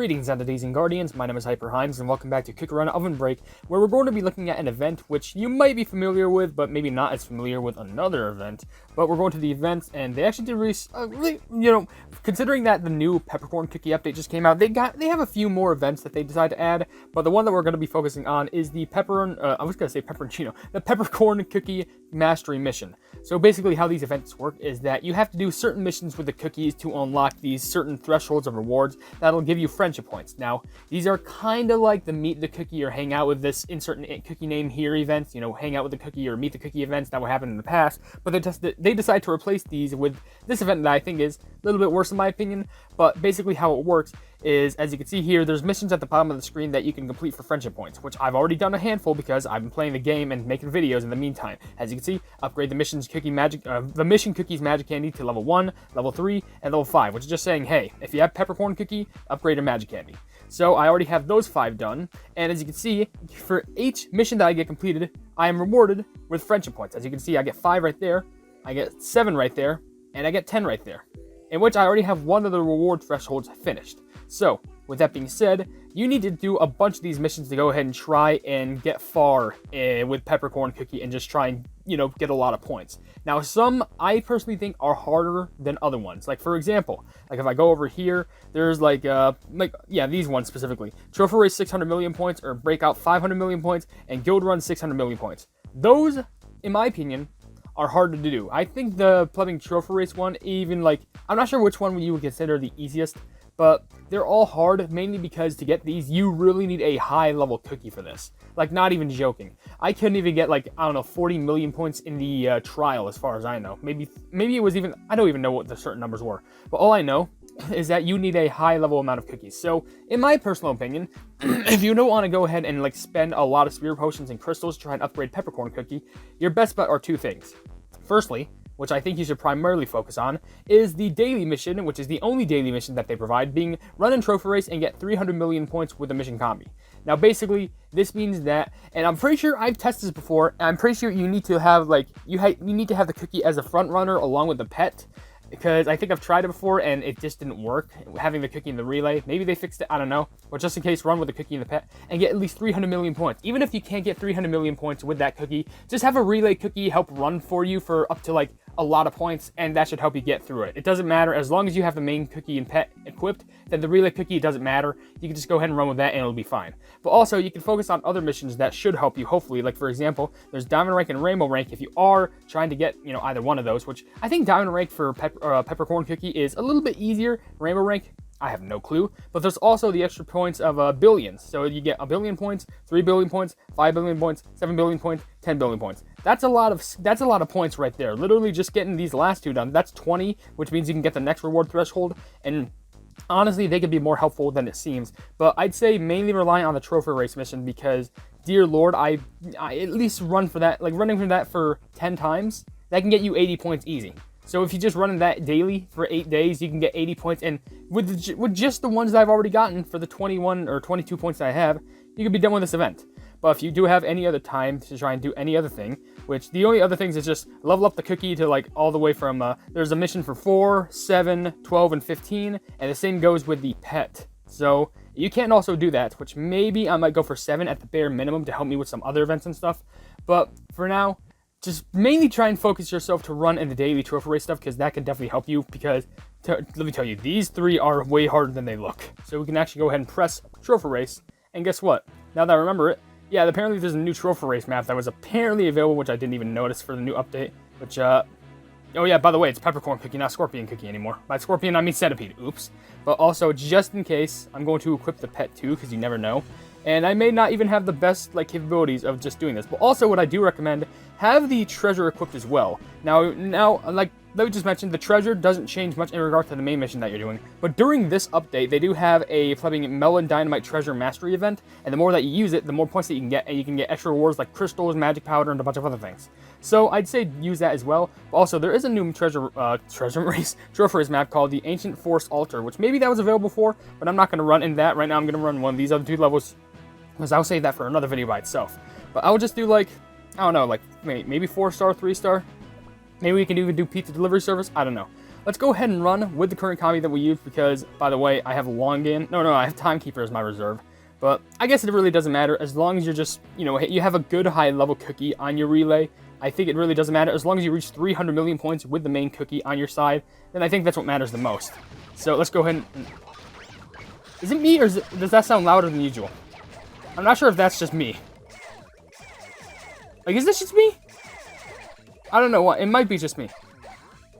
Greetings, entities and guardians. My name is HyperHimes, and welcome back to Kick Around OvenBreak, where we're going to be looking at an event which you might be familiar with, but maybe not as familiar with another event. But we're going to the events, and they actually did release, considering that the new Peppercorn cookie update just came out, they have a few more events that they decided to add. But the one that we're going to be focusing on is the the Peppercorn cookie mastery mission. So basically, how these events work is that you have to do certain missions with the cookies to unlock these certain thresholds of rewards that'll give you friendship points. Now, these are kind of like the meet the cookie or hang out with this insert cookie name here events, hang out with the cookie or meet the cookie events that were happening in the past, but they decide to replace these with this event that I think is a little bit worse in my opinion. But basically how it works is, as you can see here, there's missions at the bottom of the screen that you can complete for friendship points, which I've already done a handful because I've been playing the game and making videos in the meantime. As you can see, upgrade the mission cookies magic candy to level 1, level 3, and level 5, which is just saying, hey, if you have Peppercorn cookie, upgrade your magic candy. So I already have those 5 done, and as you can see, for each mission that I get completed, I am rewarded with friendship points. As you can see, I get 5 right there, I get 7 right there, and I get 10 right there, in which I already have one of the reward thresholds finished. So, with that being said, you need to do a bunch of these missions to go ahead and try and get far with Peppercorn cookie and just try and, get a lot of points. Now, some I personally think are harder than other ones. Like, for example, if I go over here, there's these ones specifically. Trophy Race 600 million points, or Breakout 500 million points, and Guild Run 600 million points. Those, in my opinion, are harder to do. I think the Plumbing Trophy Race one, I'm not sure which one you would consider the easiest, but they're all hard, mainly because to get these, you really need a high-level cookie for this. Not even joking. I couldn't even get, 40 million points in the trial, as far as I know. Maybe it was even, I don't even know what the certain numbers were. But all I know is that you need a high-level amount of cookies. So, in my personal opinion, if you don't want to go ahead and, spend a lot of spirit potions and crystals to try and upgrade Peppercorn cookie, your best bet are 2 things. Firstly, which I think you should primarily focus on, is the daily mission, which is the only daily mission that they provide, being run in Trophy Race and get 300 million points with a mission combi. Now, basically, this means that, and I'm pretty sure I've tested this before, and I'm pretty sure you need to have, you need to have the cookie as a front runner along with the pet, because I think I've tried it before and it just didn't work, having the cookie in the relay. Maybe they fixed it, I don't know. But just in case, run with the cookie and the pet and get at least 300 million points. Even if you can't get 300 million points with that cookie, just have a relay cookie help run for you for up to a lot of points, and that should help you get through it. It doesn't matter, as long as you have the main cookie and pet equipped, then the relay cookie doesn't matter. You can just go ahead and run with that and it'll be fine. But also, you can focus on other missions that should help you, hopefully. For example, there's Diamond Rank and Rainbow Rank if you are trying to get, either one of those, which I think Diamond Rank for Peppercorn cookie is a little bit easier. Rainbow Rank, I have no clue, but there's also the extra points of billions. So you get 1 billion points, 3 billion points, 5 billion points, 7 billion points, 10 billion points. That's a lot of points right there. Literally just getting these last 2 done, that's 20, which means you can get the next reward threshold. And honestly, they could be more helpful than it seems. But I'd say mainly rely on the Trophy Race mission because, dear Lord, I at least run for that, running from that for 10 times, that can get you 80 points easy. So if you just run that daily for 8 days, you can get 80 points. And with just the ones that I've already gotten for the 21 or 22 points that I have, you can be done with this event. But if you do have any other time to try and do any other thing, which the only other things is just level up the cookie to all the way from, there's a mission for 4, 7, 12, and 15, and the same goes with the pet. So you can also do that, which maybe I might go for 7 at the bare minimum to help me with some other events and stuff. But for now, just mainly try and focus yourself to run in the daily Trophy Race stuff, because that can definitely help you, because let me tell you, these 3 are way harder than they look. So we can actually go ahead and press Trophy Race, and guess what? Now that I remember it, yeah, apparently there's a new Trophy Race map that was apparently available, which I didn't even notice for the new update, which, oh yeah, by the way, it's Peppercorn cookie, not Scorpion cookie anymore. By Scorpion, I mean Centipede, oops. But also, just in case, I'm going to equip the pet too, because you never know. And I may not even have the best capabilities of just doing this. But also, what I do recommend, have the treasure equipped as well. Now, let me just mention, the treasure doesn't change much in regard to the main mission that you're doing. But during this update, they do have a flipping Melon Dynamite Treasure Mastery event. And the more that you use it, the more points that you can get. And you can get extra rewards like crystals, magic powder, and a bunch of other things. So I'd say use that as well. But also, there is a new Trophy Race map called the Ancient Forest Altar, which maybe that was available before, but I'm not going to run in that. Right now, I'm going to run one of these other 2 levels, because I'll save that for another video by itself. But I'll just do I don't know, maybe 4-star, 3-star. Maybe we can even do pizza delivery service. I don't know. let's go ahead and run with the current copy that we use because, by the way, I have long game. No, I have Timekeeper as my reserve. But I guess it really doesn't matter as long as you're just, you have a good high-level cookie on your relay. I think it really doesn't matter. As long as you reach 300 million points with the main cookie on your side, then I think that's what matters the most. So let's go ahead and... Is it me, or does that sound louder than usual? I'm not sure if that's just me. Like, is this just me? I don't know what. It might be just me.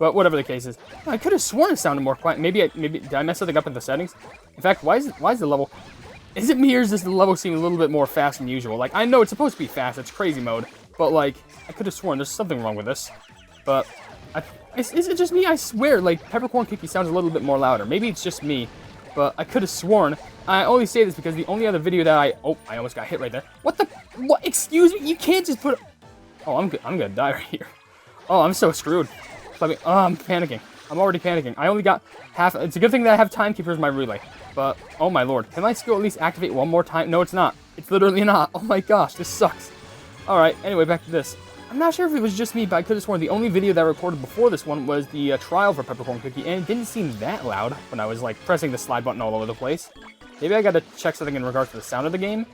But whatever the case is. I could have sworn it sounded more quiet. Maybe did I mess something up in the settings? In fact, why is the level... Is it me, or does the level seem a little bit more fast than usual? Like, I know it's supposed to be fast. It's crazy mode. But, like, I could have sworn there's something wrong with this. But, is it just me? I swear, like, Peppercorn Cookie sounds a little bit more louder. Maybe it's just me. But I could have sworn. I only say this because the only other video that Oh, I almost got hit right there. What? Excuse me? You can't just put... Oh, I'm gonna die right here. Oh, I'm so screwed. I'm panicking. I'm already panicking. I only got half... It's a good thing that I have Timekeeper as my relay. But, oh my lord. Can my skill at least activate one more time? No, it's not. It's literally not. Oh my gosh, this sucks. Alright, anyway, back to this. I'm not sure if it was just me, but I could have sworn the only video that I recorded before this one was the trial for Peppercorn Cookie, and it didn't seem that loud when I was, like, pressing the slide button all over the place. Maybe I gotta check something in regards to the sound of the game.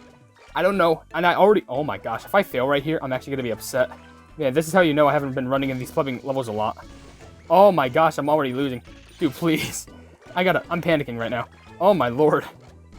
I don't know. And I already... Oh my gosh, if I fail right here, I'm actually gonna be upset. Yeah, this is how you know I haven't been running in these clubbing levels a lot. Oh my gosh, I'm already losing. Dude, please. I'm panicking right now. Oh my lord.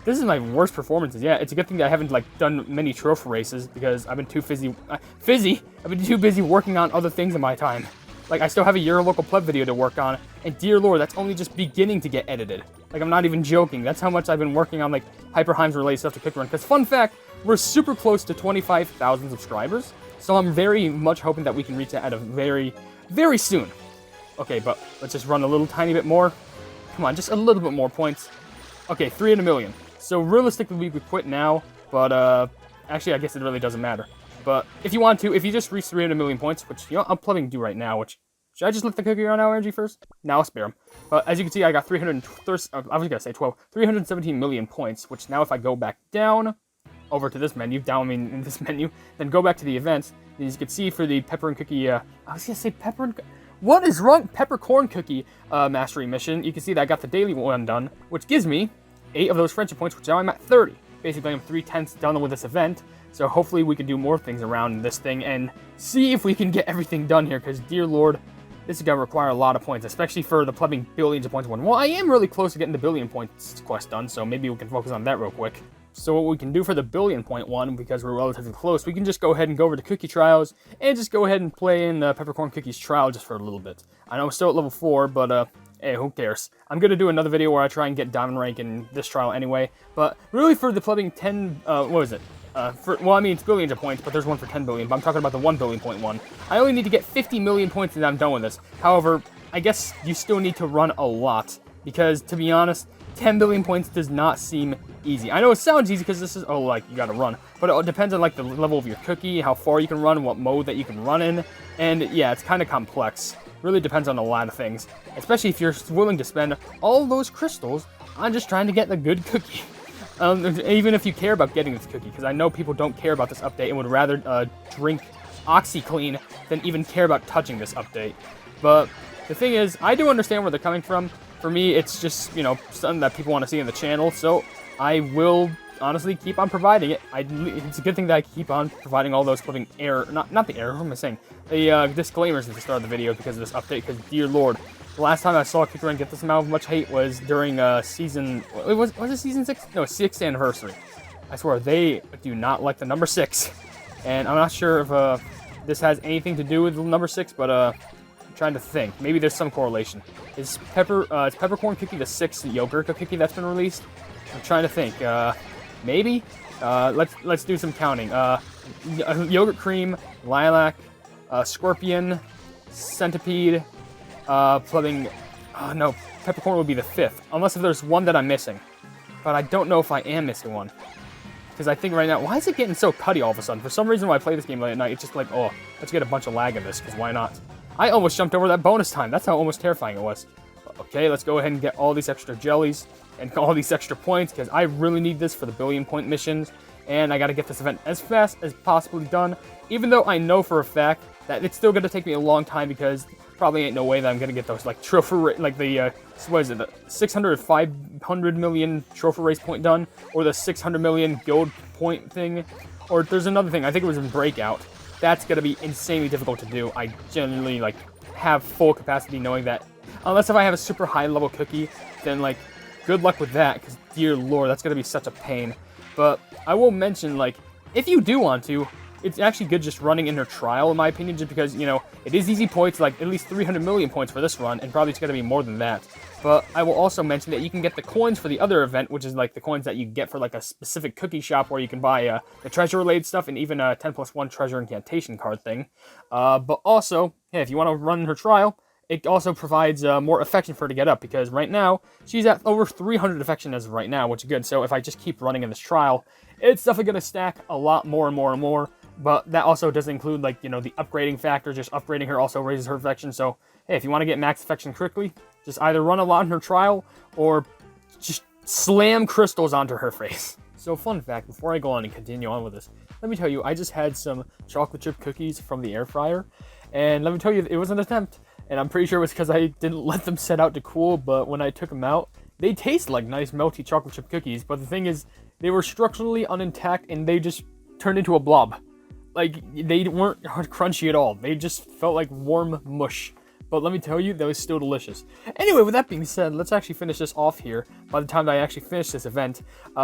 This is my worst performances. Yeah, it's a good thing that I haven't, like, done many trophy races because I've been too I've been too busy working on other things in my time. Like, I still have a Your Local Pleb video to work on, and dear lord, that's only just beginning to get edited. Like, I'm not even joking. That's how much I've been working on, like, HyperHimes related stuff to Kick Run. Because, fun fact, we're super close to 25,000 subscribers, so I'm very much hoping that we can reach that at a very, very soon. Okay, but let's just run a little tiny bit more. Come on, just a little bit more points. Okay, 3 in a million. So realistically, we could quit now, but actually, I guess it really doesn't matter. But if you want to, if you just reach 300 million points, which I'm planning to do right now, which should I just let the cookie run out energy first? No, I'll spare him. But as you can see, I got 317 million points, which now if I go back down over to this menu, in this menu, then go back to the events, and as you can see for the pepper and cookie, I was gonna say pepper and what is wrong? Peppercorn Cookie mastery mission. You can see that I got the daily one done, which gives me 8 of those friendship points, which now I'm at 30. Basically, I'm 3/10 done with this event, so hopefully we can do more things around this thing and see if we can get everything done here, because dear lord, this is going to require a lot of points, especially for the plumbing billions of points one. Well, I am really close to getting the billion points quest done, so maybe we can focus on that real quick. So what we can do for the billion point one, because we're relatively close, we can just go ahead and go over to Cookie Trials, and just go ahead and play in Peppercorn Cookie's trial just for a little bit. I know I'm still at level 4, but hey, who cares? I'm going to do another video where I try and get diamond rank in this trial anyway, but really for the plumbing 10, what is it? Well, I mean, it's billions of points, but there's one for 10 billion, but I'm talking about the 1 billion point one. I only need to get 50 million points and I'm done with this. However, I guess you still need to run a lot, because to be honest, 10 billion points does not seem easy. I know it sounds easy because this is, oh, like, you gotta run. But it depends on, like, the level of your cookie, how far you can run, what mode that you can run in. And, yeah, it's kind of complex. Really depends on a lot of things. Especially if you're willing to spend all those crystals on just trying to get the good cookie. Even if you care about getting this cookie, because I know people don't care about this update and would rather drink OxyClean than even care about touching this update. But the thing is, I do understand where they're coming from. For me, it's just, something that people want to see in the channel, so I will honestly keep on providing it. It's a good thing that I keep on providing all those flipping error, not the error, what am I saying? The disclaimers at the start of the video because of this update, because dear lord, the last time I saw Kick Run get this amount of much hate was during season, was it season 6? No, 6th anniversary. I swear, they do not like the number 6, and I'm not sure if this has anything to do with the number 6, but I'm trying to think. Maybe there's some correlation. Is Peppercorn Cookie the 6th yogurt cookie that's been released? I'm trying to think. Maybe. Let's do some counting. Yogurt cream, lilac, scorpion, centipede, plumbing. No, peppercorn would be the 5th, unless if there's one that I'm missing. But I don't know if I am missing one, because I think right now, why is it getting so cutty all of a sudden? For some reason, when I play this game late at night, it's just like, oh, let's get a bunch of lag in this, because why not? I almost jumped over that bonus time. That's how almost terrifying it was. Okay, let's go ahead and get all these extra jellies and all these extra points, because I really need this for the billion point missions, and I got to get this event as fast as possibly done, even though I know for a fact that it's still going to take me a long time, because probably ain't no way that I'm gonna get those like like the what is it, the 600 500 million trophy race point done, or the 600 million gold point thing, or there's another thing, I think it was in Breakout. That's gonna be insanely difficult to do. I genuinely like have full capacity knowing that, unless if I have a super high level cookie, then like good luck with that, because dear lord, that's gonna be such a pain. But I will mention, like, if you do want to, it's actually good just running in her trial, in my opinion, just because, you know, it is easy points, like at least 300 million points for this run, and probably it's going to be more than that. But I will also mention that you can get the coins for the other event, which is like the coins that you get for like a specific cookie shop where you can buy the treasure-related stuff and even a 10+1 treasure incantation card thing. But also, hey, if you want to run her trial, it also provides more affection for her to get up, because right now, she's at over 300 affection as of right now, which is good. So if I just keep running in this trial, it's definitely going to stack a lot more and more and more. But that also does include, like, you know, the upgrading factor. Just upgrading her also raises her affection. So, hey, if you want to get max affection quickly, just either run a lot in her trial or just slam crystals onto her face. So, fun fact, before I go on and continue on with this, let me tell you, I just had some chocolate chip cookies from the air fryer. And let me tell you, it was an attempt. And I'm pretty sure it was because I didn't let them set out to cool. But when I took them out, they taste like nice melty chocolate chip cookies. But the thing is, they were structurally unintact and they just turned into a blob. Like, they weren't crunchy at all. They just felt like warm mush. But let me tell you, that was still delicious. Anyway, with that being said, let's actually finish this off here. By the time that I actually finish this event,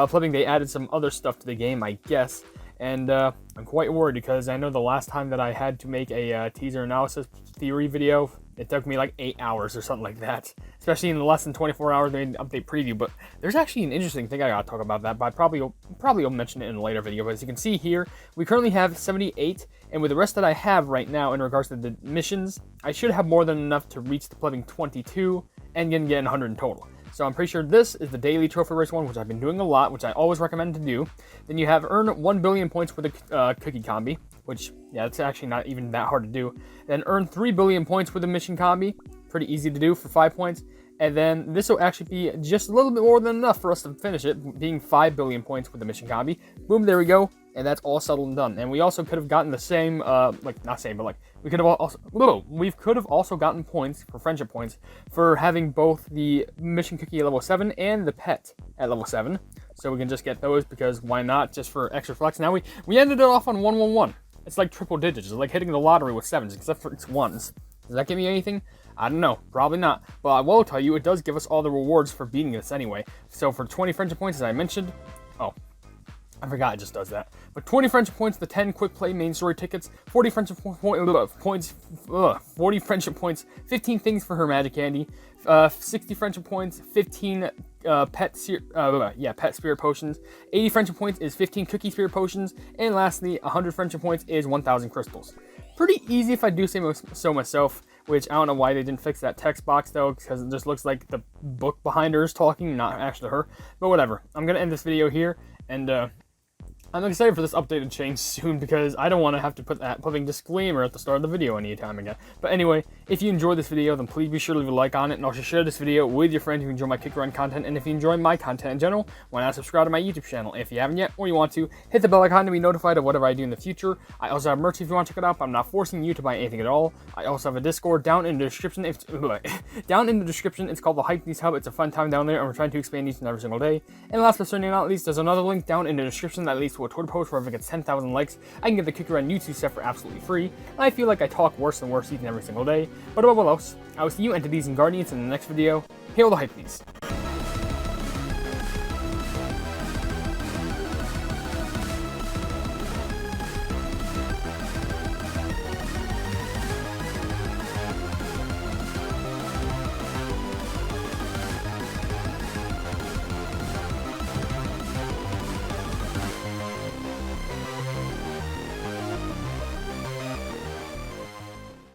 flipping, they added some other stuff to the game, I guess. And I'm quite worried because I know the last time that I had to make a teaser analysis theory video, it took me like 8 hours or something like that. Especially in the less than 24 hours they made an update preview. But there's actually an interesting thing I gotta talk about that, but I probably will mention it in a later video. But as you can see here, we currently have 78, and with the rest that I have right now in regards to the missions, I should have more than enough to reach the plebing 22 and get 100 in total. So I'm pretty sure this is the daily trophy race one, which I've been doing a lot, which I always recommend to do. Then you have earn 1 billion points for the cookie combi, which, yeah, it's actually not even that hard to do. Then earn 3 billion points for the mission combi, pretty easy to do for 5 points. And then this will actually be just a little bit more than enough for us to finish it, being 5 billion points with the mission combi. Boom, there we go. And that's all settled and done. And we also could have gotten the same, not same, but like, we could have also gotten points, for friendship points, for having both the mission cookie at level 7 and the pet at level 7. So we can just get those, because why not, just for extra flex. Now we ended it off on 111. It's like triple digits. It's like hitting the lottery with 7s, except for its 1s. Does that give me anything? I don't know. Probably not. But I will tell you, it does give us all the rewards for beating this anyway. So for 20 friendship points, as I mentioned, I forgot it just does that. But 20 friendship points, the 10 quick play main story tickets, 40 friendship points, 40 friendship points, 15 things for her magic candy, 60 friendship points, 15 pet spirit potions, 80 friendship points is 15 cookie spirit potions, and lastly, 100 friendship points is 1,000 crystals. Pretty easy if I do say so myself, which I don't know why they didn't fix that text box though, because it just looks like the book behind her is talking, not actually her. But whatever, I'm gonna end this video here, and I'm excited for this updated change soon, because I don't want to have to put that disclaimer at the start of the video anytime again. But anyway, if you enjoyed this video, then please be sure to leave a like on it, and also share this video with your friends who enjoy my Kick Run content. And if you enjoy my content in general, why not subscribe to my YouTube channel? If you haven't yet, or you want to, hit the bell icon to be notified of whatever I do in the future. I also have merch if you want to check it out, but I'm not forcing you to buy anything at all. I also have a Discord down in the description. Down in the description, it's called the Hypenese Hub. It's a fun time down there, and we're trying to expand each and every single day. And last but certainly not least, there's another link down in the description that leads to a Twitter post where if it gets 10,000 likes, I can get the Kick Run YouTube set for absolutely free. And I feel like I talk worse and worse each and every single day. But above all else, I will see you entities and guardians in the next video. Hail the Hypenese.